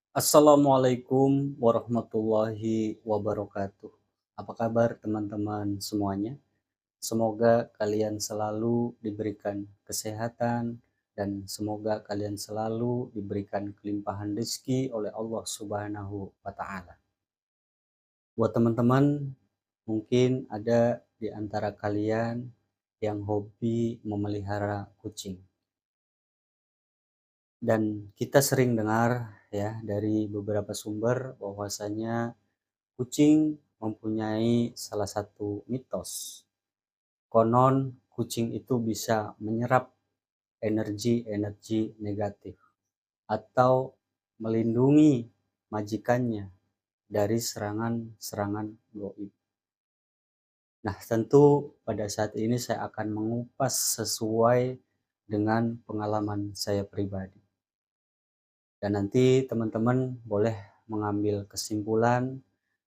Assalamualaikum warahmatullahi wabarakatuh. Apa kabar teman-teman semuanya? Semoga kalian selalu diberikan kesehatan dan semoga kalian selalu diberikan kelimpahan rezeki oleh Allah Subhanahu wa taala. Buat teman-teman, mungkin ada di antara kalian yang hobi memelihara kucing. Dan kita sering dengar ya dari beberapa sumber bahwasanya kucing mempunyai salah satu mitos. Konon kucing itu bisa menyerap energi-energi negatif atau melindungi majikannya dari serangan-serangan gaib. Nah, tentu pada saat ini saya akan mengupas sesuai dengan pengalaman saya pribadi. Dan nanti teman-teman boleh mengambil kesimpulan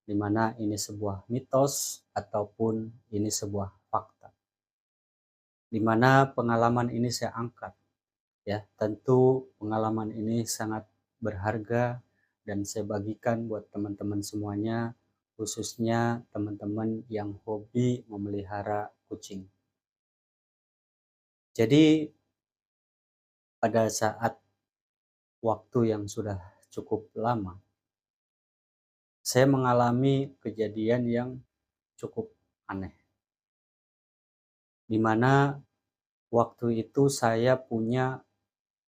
di mana ini sebuah mitos ataupun ini sebuah fakta. Di mana pengalaman ini saya angkat ya. Tentu pengalaman ini sangat berharga dan saya bagikan buat teman-teman semuanya, khususnya teman-teman yang hobi memelihara kucing. Jadi pada saat waktu yang sudah cukup lama, saya mengalami kejadian yang cukup aneh. Di mana waktu itu saya punya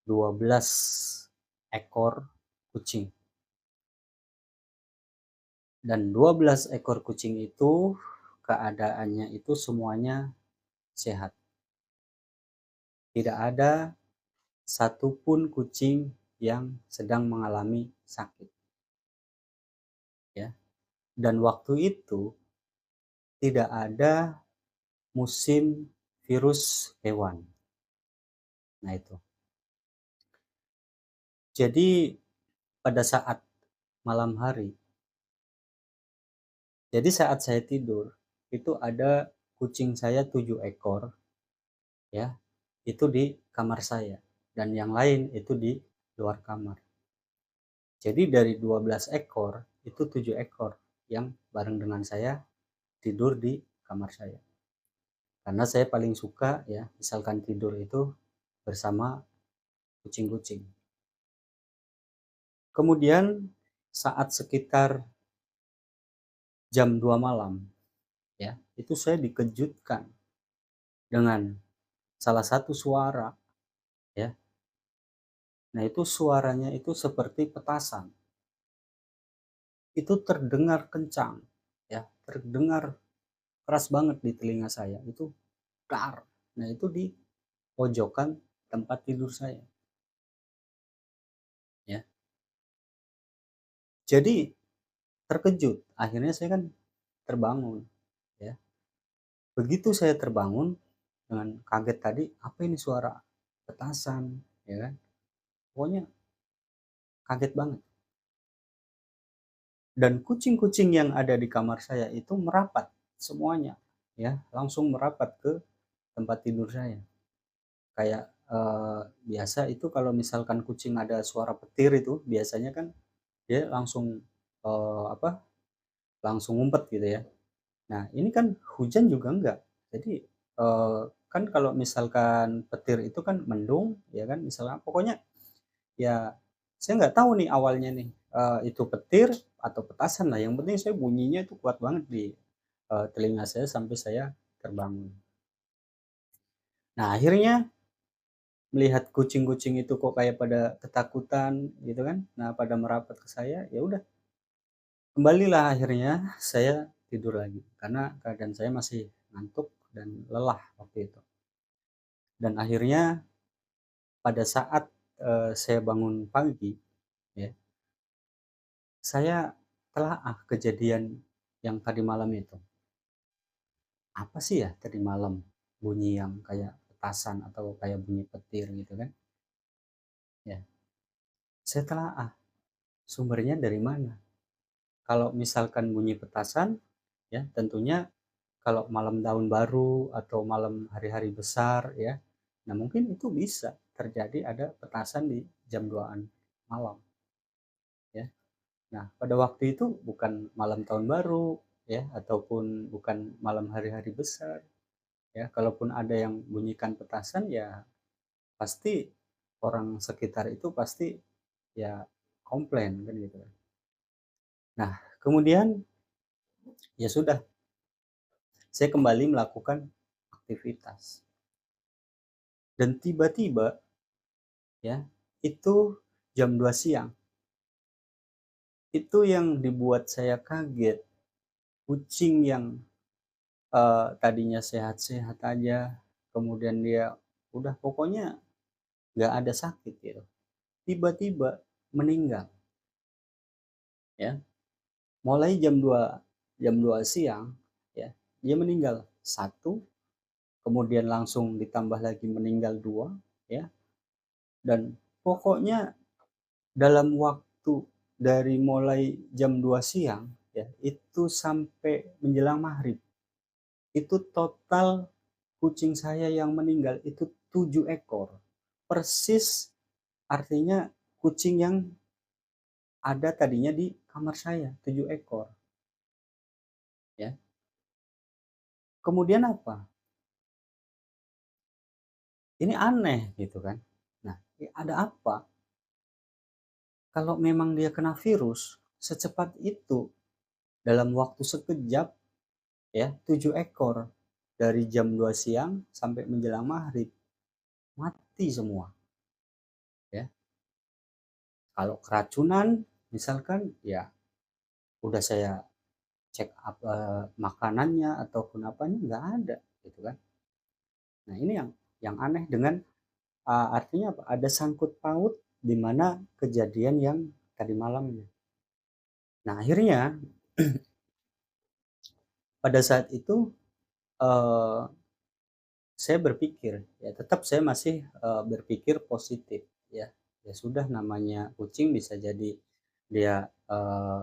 12 ekor kucing. Dan 12 ekor kucing itu keadaannya itu semuanya sehat. Tidak ada satupun kucing yang sedang mengalami sakit. Ya. Dan waktu itu tidak ada musim virus hewan. Nah itu. Jadi pada saat malam hari, jadi saat saya tidur, itu ada kucing saya 7 ekor, ya, itu di kamar saya. Dan yang lain itu di luar kamar. Jadi dari 12 ekor, itu 7 ekor yang bareng dengan saya tidur di kamar saya. Karena saya paling suka ya, misalkan tidur itu bersama kucing-kucing. Kemudian saat sekitar jam 2 malam ya, itu saya dikejutkan dengan salah satu suara ya. Nah, itu suaranya itu seperti petasan. Itu terdengar kencang ya, terdengar keras banget di telinga saya. Itu dar. Nah, itu di pojokan tempat tidur saya ya. Jadi terkejut, akhirnya saya kan terbangun ya. Begitu saya terbangun dengan kaget tadi, apa ini suara petasan ya kan. Pokoknya kaget banget. Dan kucing-kucing yang ada di kamar saya itu merapat semuanya ya, langsung merapat ke tempat tidur saya. Kayak biasa itu kalau misalkan kucing ada suara petir itu biasanya kan dia langsung apa, langsung ngumpet gitu ya. Nah, ini kan hujan juga enggak. Jadi, kan kalau misalkan petir itu kan mendung, ya kan, misalnya pokoknya ya saya nggak tahu nih awalnya nih, itu petir atau petasan lah, yang penting saya bunyinya itu kuat banget di, telinga saya sampai saya terbangun. Nah, akhirnya melihat kucing-kucing itu kok kayak pada ketakutan gitu kan, nah pada merapat ke saya, ya udah kembalilah akhirnya saya tidur lagi, karena keadaan saya masih ngantuk dan lelah waktu itu. Dan akhirnya pada saat, saya bangun pagi ya, saya telaah kejadian yang tadi malam itu. Apa sih ya tadi malam bunyi yang kayak petasan atau kayak bunyi petir gitu kan, ya. Saya telaah sumbernya dari mana. Kalau misalkan bunyi petasan, ya tentunya kalau malam tahun baru atau malam hari-hari besar ya, nah mungkin itu bisa terjadi ada petasan di jam 2-an malam Nah, pada waktu itu bukan malam tahun baru ya, ataupun bukan malam hari-hari besar ya. Kalaupun ada yang bunyikan petasan ya pasti orang sekitar itu pasti ya komplain kan gitu. Nah, kemudian ya sudah, saya kembali melakukan aktivitas dan tiba-tiba ya itu jam 2 siang. Itu yang dibuat saya kaget. Kucing yang tadinya sehat-sehat aja, kemudian dia udah pokoknya nggak ada sakit gitu. Tiba-tiba meninggal ya. Mulai jam 2 siang ya, dia meninggal satu, kemudian langsung ditambah lagi meninggal dua ya. Dan pokoknya dalam waktu dari mulai jam 2 siang ya, itu sampai menjelang maghrib, itu total kucing saya yang meninggal itu 7 ekor. Persis artinya kucing yang ada tadinya di kamar saya, 7 ekor. Ya. Kemudian apa? Ini aneh gitu kan. Nah, ada apa? Kalau memang dia kena virus, secepat itu dalam waktu sekejap ya, 7 ekor dari jam 2 siang sampai menjelang maghrib mati semua ya. Kalau keracunan misalkan ya udah saya cek apa makanannya ataupun apanya nggak ada gitu kan. Nah, ini yang aneh dengan artinya apa? Ada sangkut paut di mana kejadian yang tadi malamnya. Nah, akhirnya pada saat itu eh, saya berpikir ya tetap saya masih berpikir positif ya. Ya sudah, namanya kucing bisa jadi dia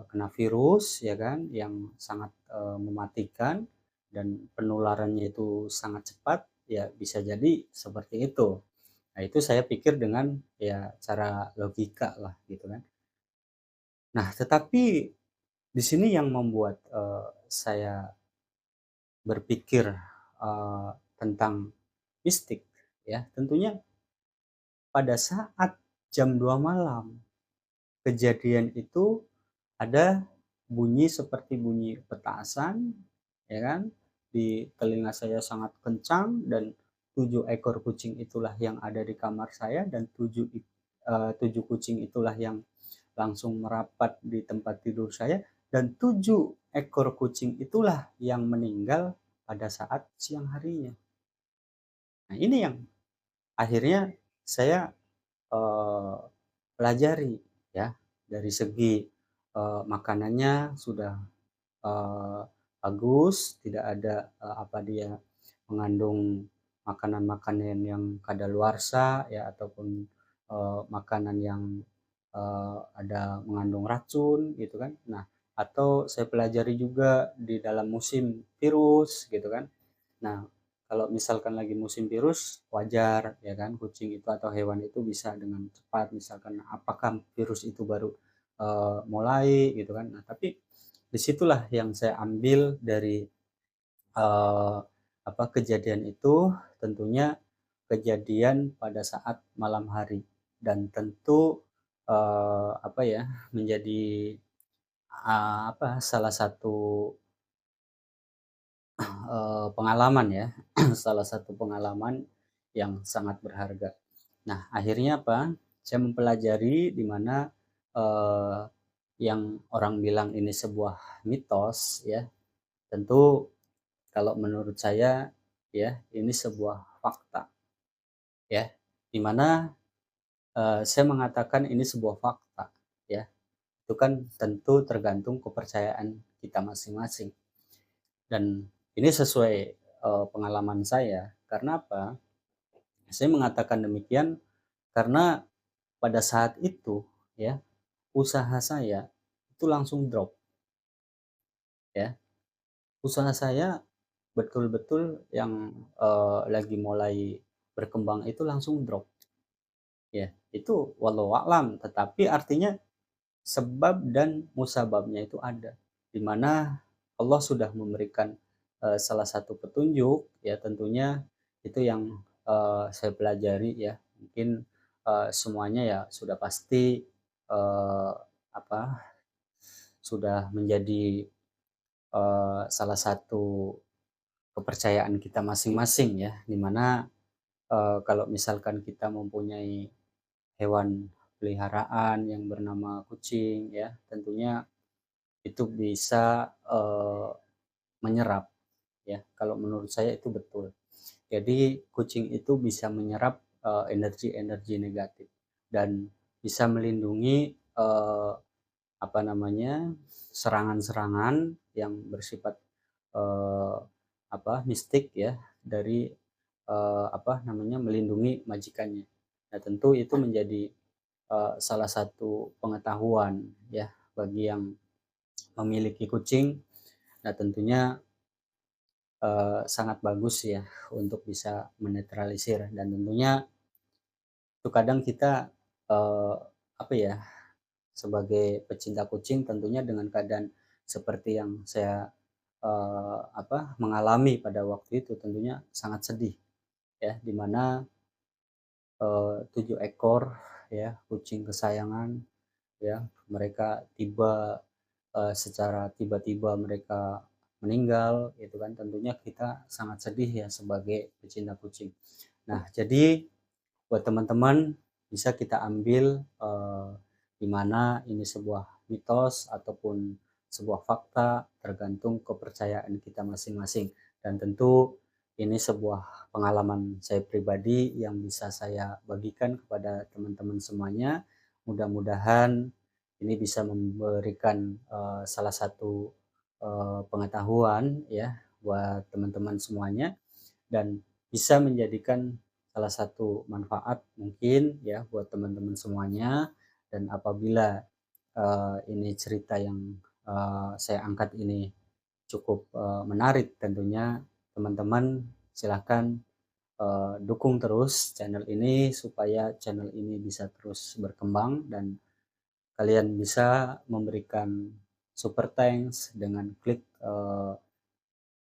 kena virus ya kan yang sangat mematikan dan penularannya itu sangat cepat, ya bisa jadi seperti itu. Nah, itu saya pikir dengan ya cara logika lah gitu kan. Nah, tetapi di sini yang membuat saya berpikir tentang mistik ya, tentunya pada saat jam 2 malam kejadian itu ada bunyi seperti bunyi petasan ya kan, di telinga saya sangat kencang, dan 7 ekor kucing itulah yang ada di kamar saya, dan 7 kucing itulah yang langsung merapat di tempat tidur saya, dan 7 ekor kucing itulah yang meninggal pada saat siang harinya. Nah, ini yang akhirnya saya eh, pelajari ya, dari segi makanannya sudah bagus, tidak ada apa dia mengandung makanan-makanan yang kadaluarsa ya, ataupun makanan yang ada mengandung racun gitu kan. Nah, atau saya pelajari juga di dalam musim virus gitu kan. Nah, kalau misalkan lagi musim virus, wajar ya kan kucing itu atau hewan itu bisa dengan cepat misalkan apakah virus itu baru mulai gitu kan. Nah, tapi disitulah yang saya ambil dari eh, apa kejadian itu, tentunya kejadian pada saat malam hari, dan tentu apa ya, menjadi apa salah satu pengalaman ya, salah satu pengalaman yang sangat berharga. Nah, akhirnya apa? Saya mempelajari di mana eh, yang orang bilang ini sebuah mitos ya. Tentu kalau menurut saya ya ini sebuah fakta ya. Di mana saya mengatakan ini sebuah fakta ya. Itu kan tentu tergantung kepercayaan kita masing-masing. Dan ini sesuai pengalaman saya. Karena apa? Saya mengatakan demikian karena pada saat itu ya, usaha saya itu langsung drop ya. Usaha saya betul-betul yang lagi mulai berkembang itu langsung drop ya. Itu walau alam, tetapi artinya sebab dan musababnya itu ada, di mana Allah sudah memberikan, salah satu petunjuk ya tentunya itu yang, saya pelajari ya. Mungkin, semuanya ya sudah pasti, apa, sudah menjadi, salah satu kepercayaan kita masing-masing ya, di mana, kalau misalkan kita mempunyai hewan peliharaan yang bernama kucing ya, tentunya itu bisa, menyerap ya, kalau menurut saya itu betul. Jadi kucing itu bisa menyerap, energi-energi negatif dan bisa melindungi, apa namanya, serangan-serangan yang bersifat, eee, mistik ya dari, apa namanya, melindungi majikannya. Nah tentu itu menjadi, salah satu pengetahuan ya bagi yang memiliki kucing. Nah tentunya, sangat bagus ya untuk bisa menetralisir dan tentunya kadang kita, eee, apa ya, sebagai pecinta kucing tentunya dengan keadaan seperti yang saya, mengalami pada waktu itu tentunya sangat sedih ya, di mana, 7 ekor ya kucing kesayangan ya, mereka tiba, secara tiba-tiba mereka meninggal gitu kan, tentunya kita sangat sedih ya sebagai pecinta kucing. Nah, jadi buat teman-teman bisa kita ambil, di mana ini sebuah mitos ataupun sebuah fakta tergantung kepercayaan kita masing-masing dan tentu ini sebuah pengalaman saya pribadi yang bisa saya bagikan kepada teman-teman semuanya. Mudah-mudahan ini bisa memberikan, salah satu, pengetahuan ya buat teman-teman semuanya dan bisa menjadikan salah satu manfaat mungkin ya buat teman-teman semuanya dan apabila, ini cerita yang, saya angkat ini cukup, menarik tentunya teman-teman silahkan, dukung terus channel ini supaya channel ini bisa terus berkembang dan kalian bisa memberikan super thanks dengan klik,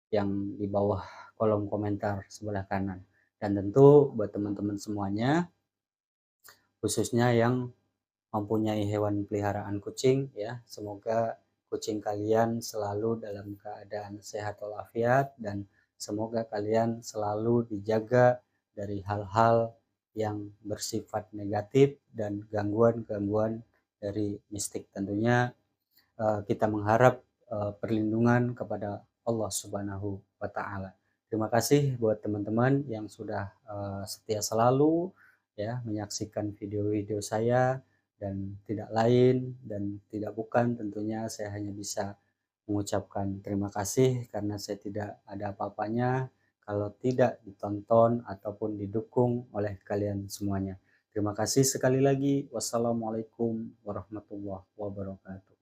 yang di bawah kolom komentar sebelah kanan. Dan tentu buat teman-teman semuanya, khususnya yang mempunyai hewan peliharaan kucing ya, semoga kucing kalian selalu dalam keadaan sehat walafiat dan semoga kalian selalu dijaga dari hal-hal yang bersifat negatif dan gangguan-gangguan dari mistik. Tentunya kita mengharap perlindungan kepada Allah Subhanahu wa Ta'ala. Terima kasih buat teman-teman yang sudah setia selalu ya menyaksikan video-video saya dan tidak lain dan tidak bukan tentunya saya hanya bisa mengucapkan terima kasih karena saya tidak ada apa-apanya kalau tidak ditonton ataupun didukung oleh kalian semuanya. Terima kasih sekali lagi. Wassalamualaikum warahmatullahi wabarakatuh.